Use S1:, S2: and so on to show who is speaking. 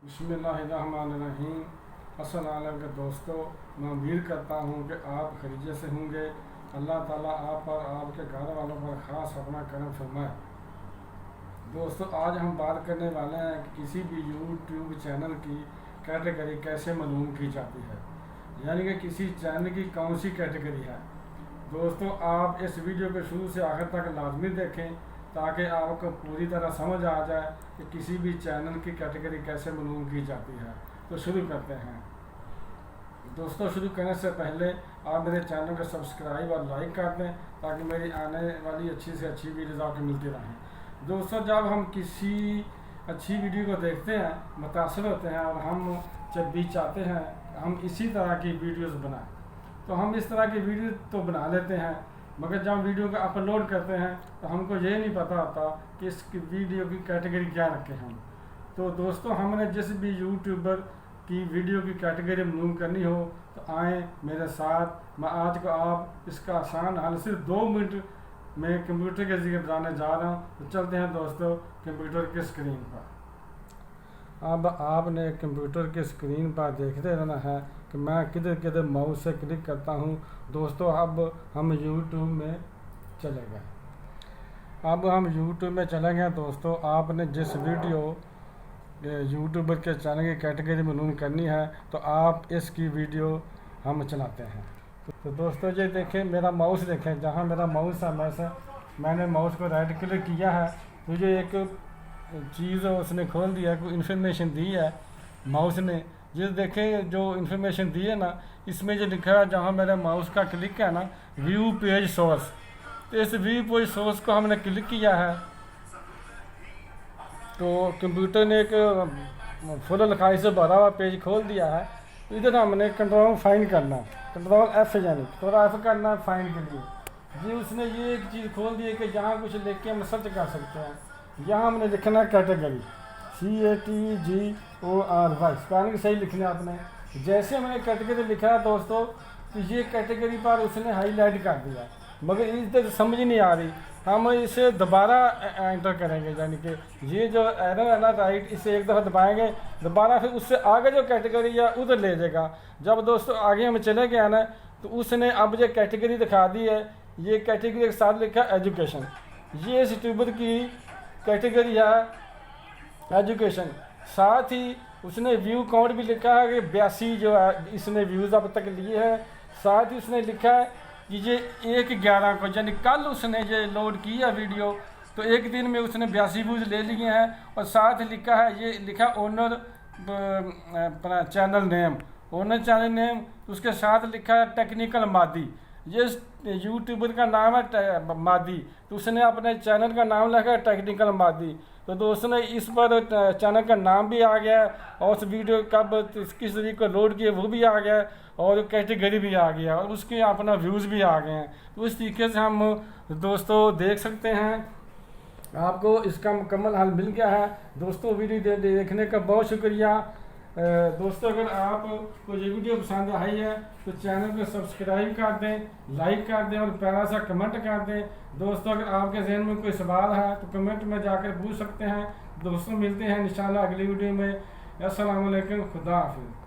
S1: बिस्मिल्लाहिर्रहमानिर्रहीम। अस्सलाम वालेकुम दोस्तों, मैं उम्मीद करता हूँ कि आप खैरियत से होंगे। अल्लाह ताला आप पर आपके घर वालों पर ख़ास अपना करम फरमाए। दोस्तों, आज हम बात करने वाले हैं कि किसी भी यूट्यूब चैनल की कैटेगरी कैसे मालूम की जाती है, यानी कि किसी चैनल की कौन सी कैटेगरी है। दोस्तों, आप इस वीडियो को शुरू से आखिर तक लाजमी देखें ताकि आपको पूरी तरह समझ आ जाए कि किसी भी चैनल की कैटेगरी कैसे मालूम की जाती है। तो शुरू करते हैं। दोस्तों, शुरू करने से पहले आप मेरे चैनल को सब्सक्राइब और लाइक कर दें ताकि मेरी आने वाली अच्छी से अच्छी वीडियोज़ आपको मिलती रहें। दोस्तों, जब हम किसी अच्छी वीडियो को देखते हैं, मुतासर होते हैं और हम जब भी चाहते हैं हम इसी तरह की वीडियोज़ बनाएं, तो हम इस तरह की वीडियो तो बना लेते हैं, मगर जब वीडियो को अपलोड करते हैं तो हमको ये नहीं पता होता कि इस वीडियो की कैटेगरी क्या रखें हम। तो दोस्तों, हमने जिस भी यूट्यूबर की वीडियो की कैटेगरी मालूम करनी हो तो आए मेरे साथ। मैं आज को आप इसका आसान हल सिर्फ 2 मिनट में कंप्यूटर के जरिए बताने जा रहा हूँ। तो चलते हैं दोस्तों कंप्यूटर की स्क्रीन पर। अब आपने कंप्यूटर की स्क्रीन पर देखते रहना है कि मैं किधर किधर माउस से क्लिक करता हूँ। दोस्तों, अब हम यूट्यूब में चले गए। अब हम यूट्यूब में चले गए। दोस्तों, आपने जिस वीडियो यूट्यूबर के चैनल की कैटेगरी मालूम करनी है तो आप इसकी वीडियो हम चलाते हैं। तो दोस्तों, ये देखें, मेरा माउस देखें, जहाँ मेरा माउस है मैंने माउस को राइट क्लिक किया है तो ये एक चीज़ उसने खोल दिया, कोई इन्फॉर्मेशन दी है माउस ने। ये देखें, जो इन्फॉर्मेशन दी है ना, इसमें जो लिखा है, जहाँ मेरे माउस का क्लिक है ना, व्यू पेज सोर्स, तो इस व्यू पेज सोर्स को हमने क्लिक किया है तो कंप्यूटर ने एक फुल लिखाई से भरा हुआ पेज खोल दिया है। इधर हमने कंट्रोल फाइंड करना है, कंट्रोल F यानी थोड़ा F करना है फाइंड के लिए। जी, उसने ये एक चीज़ खोल दी है कि जहाँ कुछ लिख के हम सर्च कर सकते हैं। यहाँ हमने लिखना है कैटेगरी, CATGORY, स्पेलिंग सही लिखना है आपने। जैसे हमने कैटेगरी लिखा है दोस्तों, तो ये कैटेगरी पर उसने हाईलाइट कर दिया, मगर इधर समझ नहीं आ रही। हम इसे दोबारा एंटर करेंगे, यानी कि ये जो एरो है ना राइट, इसे एक दफ़ा दबाएंगे, दोबारा फिर उससे आगे जो कैटेगरी है उधर ले जाएगा। जब दोस्तों आगे हम चले गए ना तो उसने अब जो कैटेगरी दिखा दी है, ये कैटेगरी के साथ लिखा एजुकेशन। ये इस यूट्यूबर की कैटेगरी है एजुकेशन। साथ ही उसने व्यू काउंट भी लिखा है कि 82 जो है इसने व्यूज़ अब तक लिए हैं। साथ ही उसने लिखा है कि ये 1/11 को, यानी कल उसने ये लोड की है वीडियो, तो एक दिन में उसने 82 व्यूज़ ले लिए हैं। और साथ लिखा है, ये लिखा owner channel name, owner channel name, उसके साथ लिखा है टेक्निकल मादी। ये यूट्यूबर का नाम है मादी, तो उसने अपने चैनल का नाम लिखा है टेक्निकल मादी। तो दोस्तों ने इस पर चैनल का नाम भी आ गया और उस वीडियो कब किस तरीके को लोड किए वो भी आ गया और कैटेगरी भी आ गया और उसके अपना व्यूज़ भी आ गए हैं। तो इस तरीके से हम दोस्तों देख सकते हैं। आपको इसका मुकम्मल हल मिल गया है। दोस्तों, वीडियो देखने का बहुत शुक्रिया। दोस्तों, अगर आपको ये वीडियो पसंद आई है तो चैनल को सब्सक्राइब कर दें, लाइक कर दें और प्यारा सा कमेंट कर दें। दोस्तों, अगर आपके जहन में कोई सवाल है तो कमेंट में जाकर पूछ सकते हैं। दोस्तों, मिलते हैं इंशाल्लाह अगली वीडियो में। अस्सलाम वालेकुम, खुदा हाफिज़।